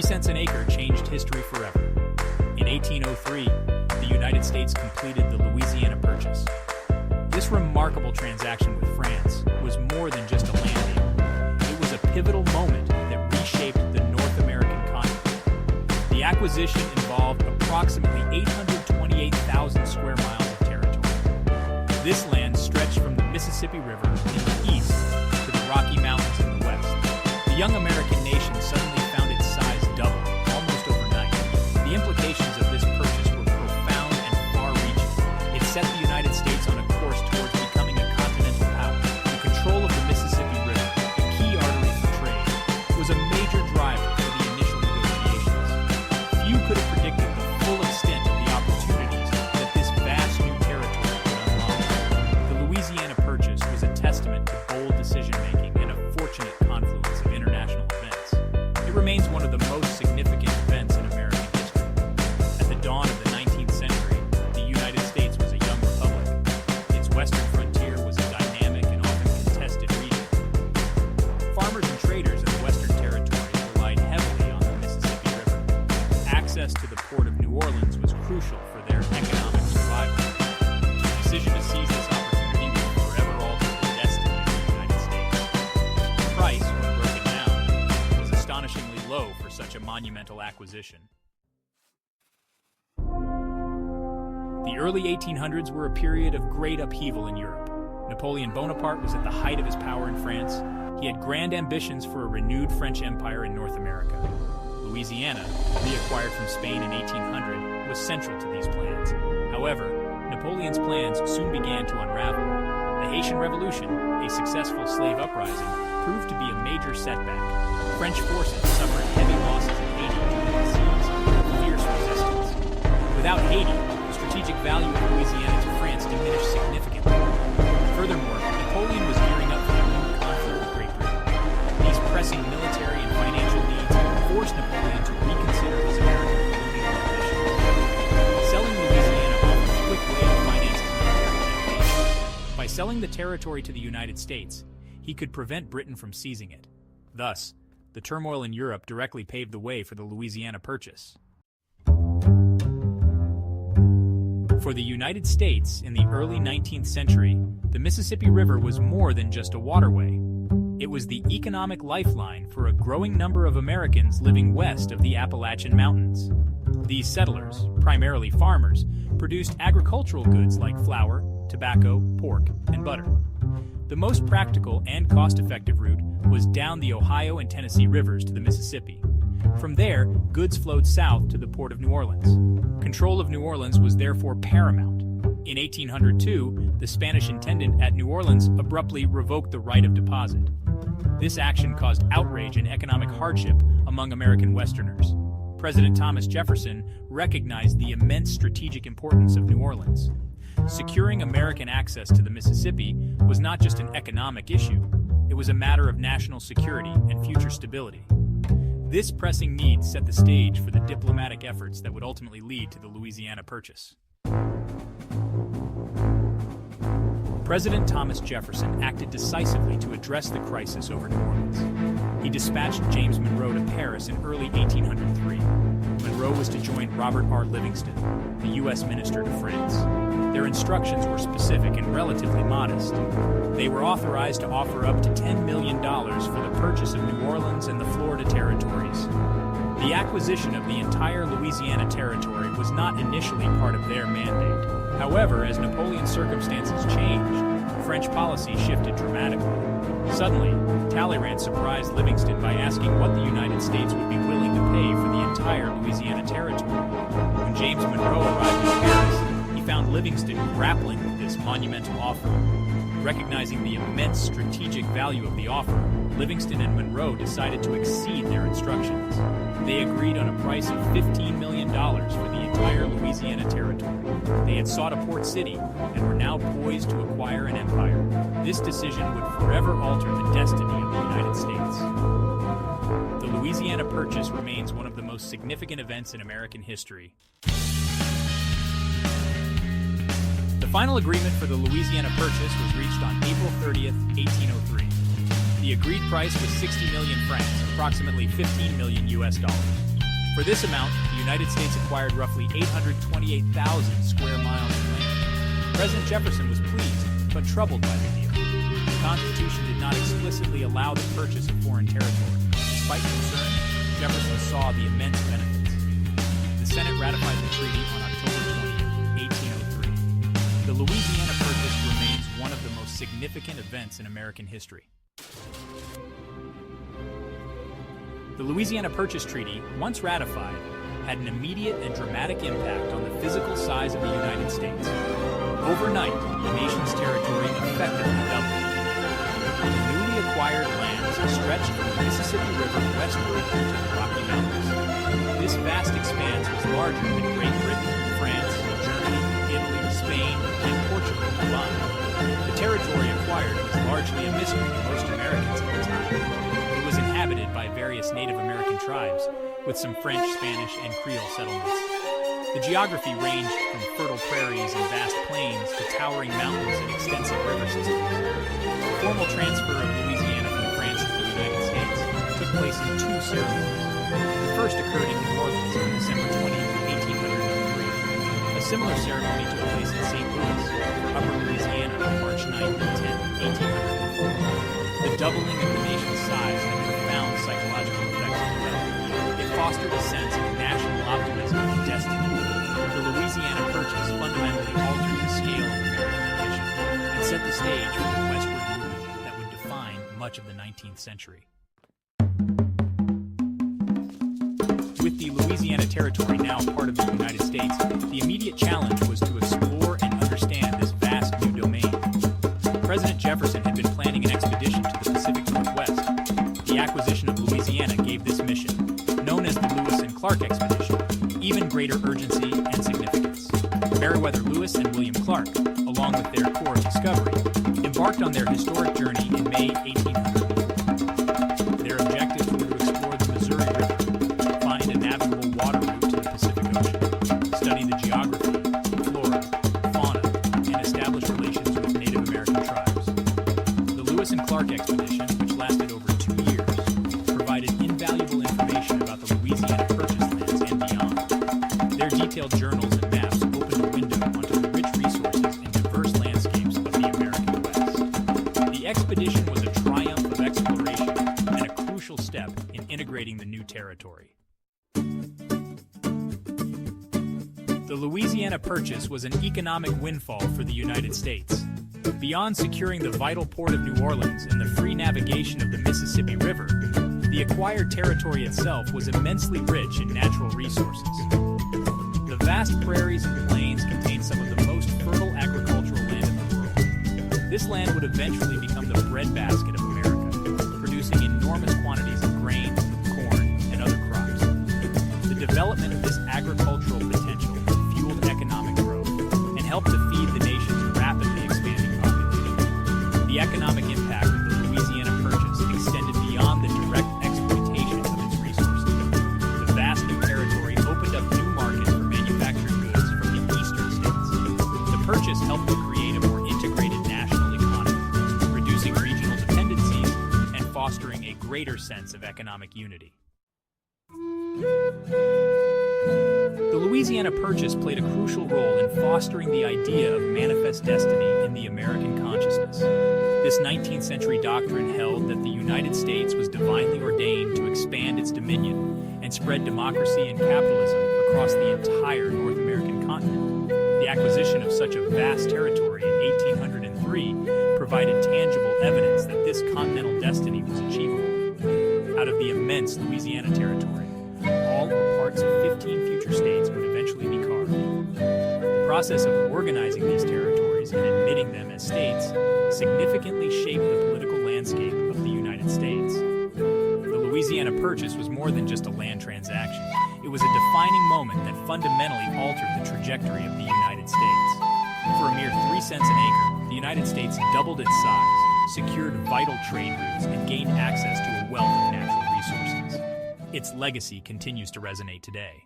3 cents an acre changed history forever. In 1803, the United States completed the Louisiana Purchase. This remarkable transaction with France was more than just a land deal. It was a pivotal moment that reshaped the North American continent. The acquisition involved approximately 828,000 square miles of territory. This land stretched from the Mississippi River in the east to the Rocky Mountains in the west. The young American nation suddenly found its size double, almost overnight. The implications of this purchase were profound and far-reaching. It set the United States on a course towards becoming a continental power. The control of the Mississippi River, the key artery for trade, was a major driver for the initial negotiations. Few could have predicted the full extent of the opportunities that this vast new territory would unlock. The Louisiana Purchase was a testament to bold decision-making and a fortunate confluence of international events. It remains one of the most significant events in American history. At the dawn of the 19th century, the United States was a young republic. Its western frontier was a dynamic and often contested region. Farmers and traders in the Western Territories relied heavily on the Mississippi River. Access to the port of New Orleans was crucial for their economic survival. The decision to seize this opportunity would forever alter the destiny of the United States. The price, when broken down, was astonishingly low for such a monumental acquisition. The early 1800s were a period of great upheaval in Europe. Napoleon Bonaparte was at the height of his power in France. He had grand ambitions for a renewed French Empire in North America. Louisiana, reacquired from Spain in 1800, was central to these plans. However, Napoleon's plans soon began to unravel. The Haitian Revolution, a successful slave uprising, proved to be a major setback. French forces suffered heavy losses in Haiti during the siege and fierce resistance. Without Haiti, the strategic value of Louisiana to France diminished significantly. Furthermore, Napoleon was gearing up for a new conflict with Great Britain. These pressing military and financial needs forced Napoleon to reconsider his American colonial ambitions. Selling Louisiana offered a quick way to finance his military campaign. By selling the territory to the United States, he could prevent Britain from seizing it. Thus, the turmoil in Europe directly paved the way for the Louisiana Purchase. For the United States, in the early 19th century, the Mississippi River was more than just a waterway. It was the economic lifeline for a growing number of Americans living west of the Appalachian Mountains. These settlers, primarily farmers, produced agricultural goods like flour, tobacco, pork, and butter. The most practical and cost-effective route was down the Ohio and Tennessee rivers to the Mississippi. From there, goods flowed south to the port of New Orleans. Control of New Orleans was therefore paramount. In 1802, the Spanish intendant at New Orleans abruptly revoked the right of deposit. This action caused outrage and economic hardship among American Westerners. President Thomas Jefferson recognized the immense strategic importance of New Orleans. Securing American access to the Mississippi was not just an economic issue, it was a matter of national security and future stability. This pressing need set the stage for the diplomatic efforts that would ultimately lead to the Louisiana Purchase. President Thomas Jefferson acted decisively to address the crisis over New Orleans. He dispatched James Monroe to Paris in early 1803. Monroe was to join Robert R. Livingston, the U.S. Minister to France. Their instructions were specific and relatively modest. They were authorized to offer up to $10 million for the purchase of New Orleans and the Florida territories. The acquisition of the entire Louisiana territory was not initially part of their mandate. However, as Napoleon's circumstances changed, French policy shifted dramatically. Suddenly, Talleyrand surprised Livingston by asking what the United States would be willing to pay for the entire Louisiana territory. When James Monroe arrived in Paris, he found Livingston grappling with this monumental offer. Recognizing the immense strategic value of the offer, Livingston and Monroe decided to exceed their instructions. They agreed on a price of $15 million for the entire Louisiana territory. They had sought a port city and were now poised to acquire an empire. This decision would forever alter the destiny of the United States. The Louisiana Purchase remains one of the most significant events in American history. The final agreement for the Louisiana Purchase was reached on April 30th, 1803. The agreed price was 60 million francs, approximately 15 million US dollars. For this amount, the United States acquired roughly 828,000 square miles of land. President Jefferson was pleased, but troubled by the deal. The Constitution did not explicitly allow the purchase of foreign territory. Despite concern, Jefferson saw the immense benefits. The Senate ratified the treaty on October 20, 1803. The Louisiana Purchase remains one of the most significant events in American history. The Louisiana Purchase Treaty, once ratified, had an immediate and dramatic impact on the physical size of the United States. Overnight, the nation's territory effectively doubled. The newly acquired lands stretched from the Mississippi River westward to the Rocky Mountains. This vast expanse was larger than Great Britain, France, Germany, Italy, Spain, and Portugal combined. The territory acquired was largely a mystery to most Americans at the time. It was inhabited by various Native American tribes, with some French, Spanish, and Creole settlements. The geography ranged from fertile prairies and vast plains to towering mountains and extensive river systems. The formal transfer of Louisiana from France to the United States took place in two ceremonies. The first occurred in New Orleans on December 20, 1803. A similar ceremony took place in St. Louis, Upper Louisiana, on March 9 and 10, 1804. The doubling of the nation's size had profound psychological effects on the wealth. It fostered a sense of national optimism and destiny. The Louisiana Purchase fundamentally altered the scale of American ambition and set the stage for the Westward movement that would define much of the 19th century. With the Louisiana Territory now part of the United States, the immediate challenge was to explore and understand this vast new domain. President Jefferson had been planning an expedition to the Pacific Northwest. The acquisition of Louisiana gave this mission, known as the Lewis and Clark Expedition, even greater urgency and significance. Meriwether Lewis and William Clark, along with their Corps of Discovery, embarked on their historic journey in May 1804. Their objectives were to explore the Missouri River, find a navigable water route to the Pacific Ocean, study the geography, flora, fauna, and establish relations with Native American tribes. The Lewis and Clark Expedition, which lasted over 2 years, provided invaluable information about the Louisiana Purchase lands and beyond. Their detailed journals and maps opened a window onto the rich resources and diverse landscapes of the American West. The expedition was a triumph of exploration and a crucial step in integrating the new territory. The Louisiana Purchase was an economic windfall for the United States. Beyond securing the vital port of New Orleans and the free navigation of the Mississippi River, the acquired territory itself was immensely rich in natural resources. The vast prairies and plains contained some of the most fertile agricultural land in the world. This land would eventually become the breadbasket of America, producing enormous quantities of grain, corn, and other crops. The development of this agricultural potential fueled economic growth and helped to feed the nation's rapidly expanding population. The economic impact of the Louisiana Purchase extended beyond the direct exploitation of its resources. The vast new territory opened up new markets for manufactured goods from the eastern states. The purchase helped to create a more integrated national economy, reducing regional dependencies and fostering a greater sense of economic unity. The Louisiana Purchase played a crucial role in fostering the idea of manifest destiny in the American consciousness. This 19th century doctrine held that the United States was divinely ordained to expand its dominion and spread democracy and capitalism across the entire North American continent. The acquisition of such a vast territory in 1803 provided tangible evidence that this continental destiny was achievable. Out of the immense Louisiana Territory, all or parts of 15 future states would eventually be carved. The process of organizing these territories and admitting them as states significantly shaped the political landscape of the United States. The Louisiana Purchase was more than just a land transaction. It was a defining moment that fundamentally altered the trajectory of the United States. For a mere 3 cents an acre, the United States doubled its size, secured vital trade routes, and gained access to a wealth of natural resources. Its legacy continues to resonate today.